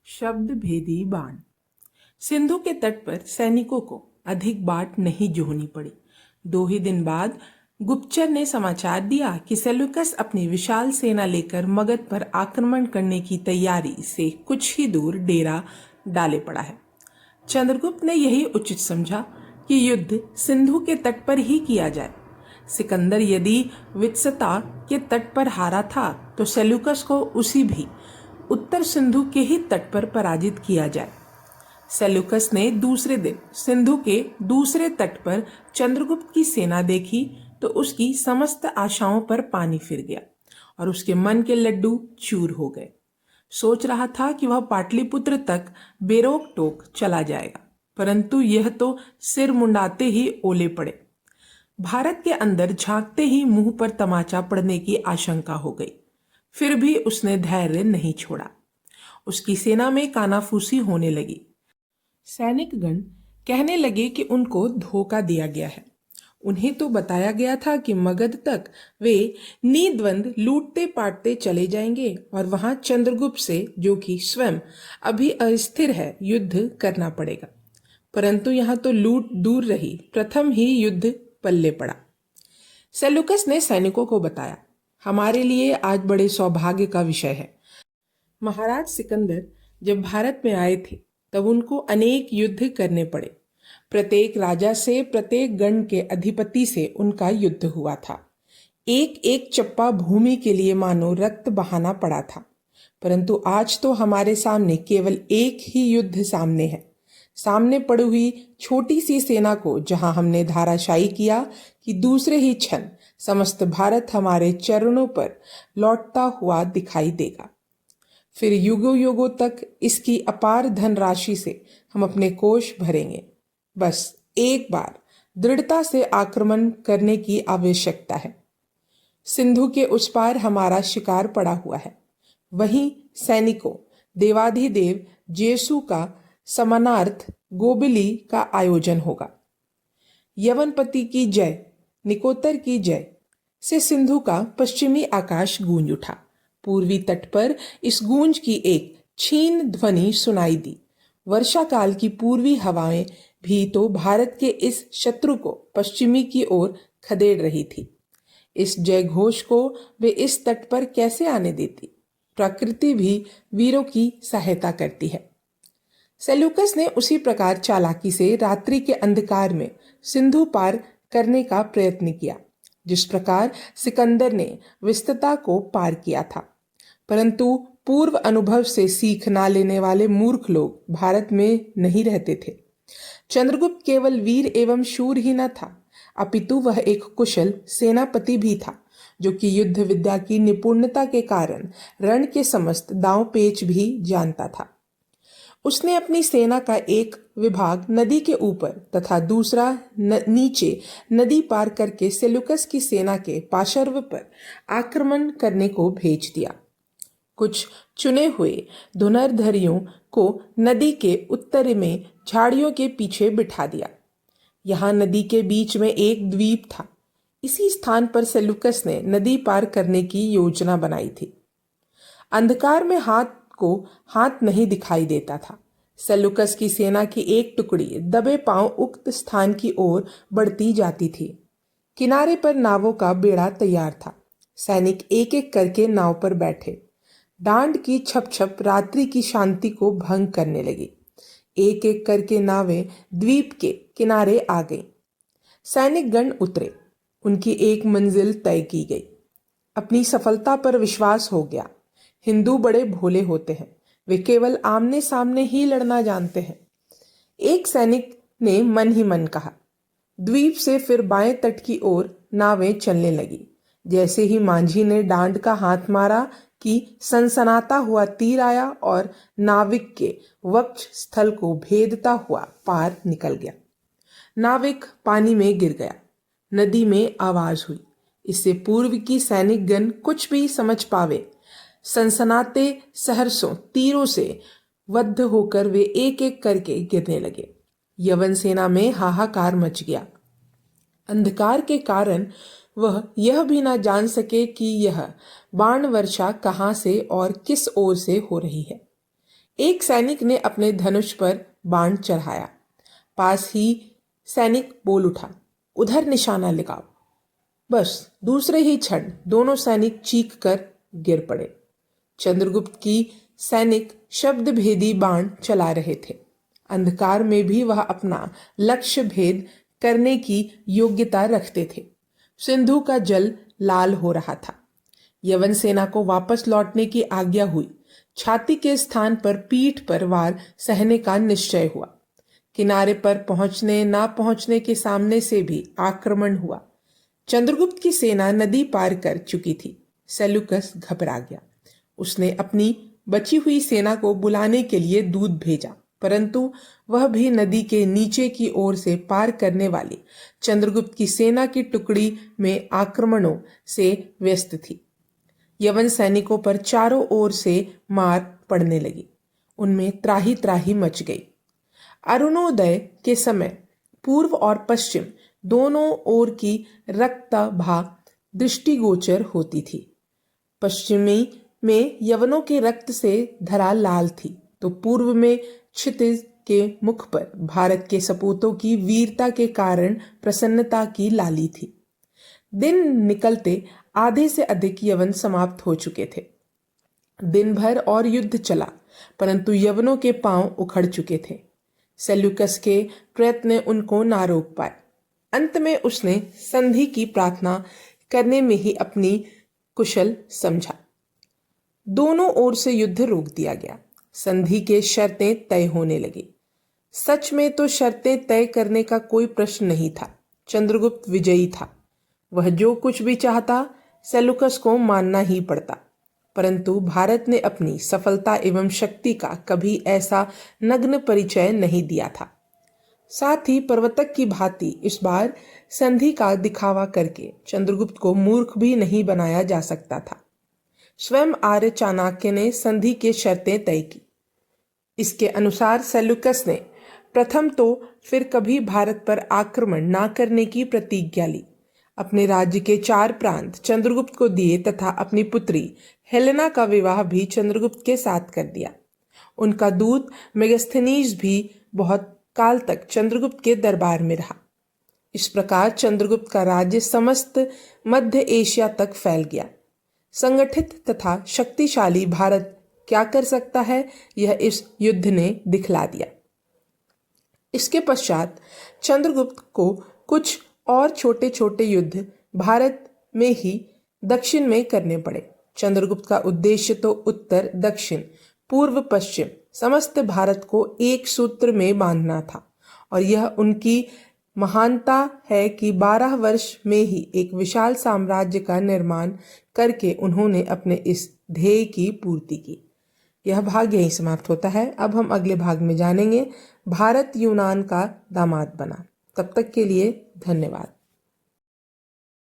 शब्द भेदी बाण। सिंधु के तट पर सैनिकों को अधिक बाट नहीं जोहनी पड़ी। 2 ही दिन बाद गुप्तचर ने समाचार दिया कि सेल्यूकस अपनी विशाल सेना लेकर मगध पर आक्रमण करने की तैयारी से कुछ ही दूर डेरा डाले पड़ा है। चंद्रगुप्त ने यही उचित समझा कि युद्ध सिंधु के तट पर ही किया जाए। सिकंदर यदि वित्सता के तट पर हारा था तो सेल्यूकस को उसी भी उत्तर सिंधु के ही तट पर पराजित किया जाए। सेल्यूकस ने दूसरे दिन सिंधु के दूसरे तट पर चंद्रगुप्त की सेना देखी तो उसकी समस्त आशाओं पर पानी फिर गया और उसके मन के लड्डू चूर हो गए। सोच रहा था कि वह पाटलिपुत्र तक बेरोक टोक चला जाएगा, परंतु यह तो सिर मुंडाते ही ओले पड़े। भारत के अंदर झांकते ही मुंह पर तमाचा पड़ने की आशंका हो गई। फिर भी उसने धैर्य नहीं छोड़ा। उसकी सेना में कानाफूसी होने लगी। सैनिकगण कहने लगे कि उनको धोखा दिया गया है। उन्हें तो बताया गया था कि मगध तक वे निद्वंद लूटते पाटते चले जाएंगे और वहां चंद्रगुप्त से, जो कि स्वयं अभी अस्थिर है, युद्ध करना पड़ेगा। परंतु यहाँ तो लूट दूर रही, प्रथम ही युद्ध पल्ले पड़ा। सेल्यूकस ने सैनिकों को बताया, हमारे लिए आज बड़े सौभाग्य का विषय है। महाराज सिकंदर जब भारत में आए थे तब उनको अनेक युद्ध करने पड़े। प्रत्येक राजा से, प्रत्येक गण के अधिपति से उनका युद्ध हुआ था। एक एक चप्पा भूमि के लिए मानो रक्त बहाना पड़ा था। परंतु आज तो हमारे सामने केवल एक ही युद्ध सामने है। सामने पड़ी हुई छोटी सी सेना को जहां हमने धाराशायी किया कि दूसरे ही क्षण समस्त भारत हमारे चरणों पर लौटता हुआ दिखाई देगा। फिर युगों युगों तक इसकी अपार धनराशि से हम अपने कोष भरेंगे। बस एक बार दृढ़ता से आक्रमण करने की आवश्यकता है। सिंधु के उस पार हमारा शिकार पड़ा हुआ है। वहीं सैनिकों देवाधिदेव जेसु का समानार्थ गोबिली का आयोजन होगा। यवनपति की जय, निकोतर की जय से सिंधु का पश्चिमी आकाश गूंज उठा। पूर्वी तट पर इस गूंज की एक क्षीण ध्वनि सुनाई दी। वर्षा काल की पूर्वी हवाएं भी तो भारत के इस शत्रु को पश्चिमी की ओर खदेड़ रही थी। इस जय घोष को वे इस तट पर कैसे आने देती? प्रकृति भी वीरों की सहायता करती है। सेल्यूकस ने उसी प्रकार चालाकी से रात्रि के अंधकार में सिंधु पार करने का प्रयत्न किया जिस प्रकार सिकंदर ने विस्तता को पार किया था। परंतु पूर्व अनुभव से सीख ना लेने वाले मूर्ख लोग भारत में नहीं रहते थे। चंद्रगुप्त केवल वीर एवं शूर ही न था, अपितु वह एक कुशल सेनापति भी था, जो कि युद्ध विद्या की निपुणता के कारण रण के समस्त दांव पेच भी जानता था। उसने अपनी सेना का एक विभाग नदी के ऊपर तथा दूसरा नीचे नदी पार करके सेल्यूकस की सेना के पार्श्व पर आक्रमण करने को भेज दिया। कुछ चुने हुए धनुर्धरों को नदी के उत्तर में झाड़ियों के पीछे बिठा दिया। यहाँ नदी के बीच में एक द्वीप था। इसी स्थान पर सेल्यूकस ने नदी पार करने की योजना बनाई थी। अंधकार में हाथ नहीं दिखाई देता था। सेल्यूकस की सेना की एक टुकड़ी दबे पांव उक्त स्थान की ओर बढ़ती जाती थी। किनारे पर नावों का बेड़ा तैयार था। सैनिक एक एक करके नाव पर बैठे। डांड की छप छप रात्रि की शांति को भंग करने लगी। एक एक करके नावें द्वीप के किनारे आ गईं। सैनिक गण उतरे। उनकी एक मंजिल तय की गई। अपनी सफलता पर विश्वास हो गया। हिंदू बड़े भोले होते हैं, वे केवल आमने सामने ही लड़ना जानते हैं। एक सैनिक ने मन ही मन कहा। द्वीप से फिर बाएं तट की ओर नावें चलने लगी। जैसे ही मांझी ने डांड का हाथ मारा कि सनसनाता हुआ तीर आया और नाविक के वक्ष स्थल को भेदता हुआ पार निकल गया। नाविक पानी में गिर गया। नदी में आवाज हुई। इससे पूर्व की सैनिक गण कुछ भी समझ पावे, सनसनाते सहर्षों तीरों से वध होकर वे एक एक करके गिरने लगे। यवन सेना में हाहाकार मच गया। अंधकार के कारण वह यह भी ना जान सके कि यह बाण वर्षा कहाँ से और किस ओर से हो रही है। एक सैनिक ने अपने धनुष पर बाण चढ़ाया। पास ही सैनिक बोल उठा, उधर निशाना लगाओ। बस दूसरे ही क्षण दोनों सैनिक चीख कर गिर पड़े। चंद्रगुप्त की सैनिक शब्द भेदी बाण चला रहे थे। अंधकार में भी वह अपना लक्ष्य भेद करने की योग्यता रखते थे। सिंधु का जल लाल हो रहा था। यवन सेना को वापस लौटने की आज्ञा हुई। छाती के स्थान पर पीठ पर वार सहने का निश्चय हुआ। किनारे पर पहुंचने ना पहुंचने के सामने से भी आक्रमण हुआ। चंद्रगुप्त की सेना नदी पार कर चुकी थी। सेल्यूकस घबरा गया। उसने अपनी बची हुई सेना को बुलाने के लिए दूत भेजा, परंतु वह भी नदी के नीचे की ओर से पार करने वाली चंद्रगुप्त की सेना की टुकड़ी में आक्रमणों से व्यस्त थी। यवन सैनिकों पर चारों ओर से मार पड़ने लगी। उनमें त्राही त्राही मच गई। अरुणोदय के समय पूर्व और पश्चिम दोनों ओर की रक्तभा दृष्टिगोचर होती थी। पश्चिमी में यवनों के रक्त से धरा लाल थी, तो पूर्व में क्षितिज के मुख पर भारत के सपूतों की वीरता के कारण प्रसन्नता की लाली थी। दिन निकलते आधे से अधिक यवन समाप्त हो चुके थे। दिन भर और युद्ध चला, परंतु यवनों के पांव उखड़ चुके थे। सेल्यूकस के प्रयत्न उनको ना रोक पाए। अंत में उसने संधि की प्रार्थना करने में ही अपनी कुशल समझा। दोनों ओर से युद्ध रोक दिया गया। संधि के शर्तें तय होने लगी। सच में तो शर्तें तय करने का कोई प्रश्न नहीं था। चंद्रगुप्त विजयी था। वह जो कुछ भी चाहता सेल्यूकस को मानना ही पड़ता। परंतु भारत ने अपनी सफलता एवं शक्ति का कभी ऐसा नग्न परिचय नहीं दिया था। साथ ही प्रवर्तक की भांति इस बार संधि का दिखावा करके चंद्रगुप्त को मूर्ख भी नहीं बनाया जा सकता था। स्वयं आर्य चाणक्य ने संधि की शर्तें तय की। इसके अनुसार सेल्यूकस ने प्रथम तो फिर कभी भारत पर आक्रमण न करने की प्रतिज्ञा ली। अपने राज्य के 4 प्रांत चंद्रगुप्त को दिए तथा अपनी पुत्री हेलेना का विवाह भी चंद्रगुप्त के साथ कर दिया। उनका दूत मेगस्थनीज भी बहुत काल तक चंद्रगुप्त के दरबार में रहा। इस प्रकार चंद्रगुप्त का राज्य समस्त मध्य एशिया तक फैल गया। संगठित तथा शक्तिशाली भारत क्या कर सकता है, यह इस युद्ध ने दिखला दिया। इसके पश्चात चंद्रगुप्त को कुछ और छोटे छोटे युद्ध भारत में ही दक्षिण में करने पड़े। चंद्रगुप्त का उद्देश्य तो उत्तर दक्षिण पूर्व पश्चिम समस्त भारत को एक सूत्र में बांधना था, और यह उनकी महानता है कि 12 वर्ष में ही एक विशाल साम्राज्य का निर्माण करके उन्होंने अपने इस ध्येय की पूर्ति की। यह भाग यहीं समाप्त होता है। अब हम अगले भाग में जानेंगे भारत यूनान का दामाद बना। तब तक के लिए धन्यवाद।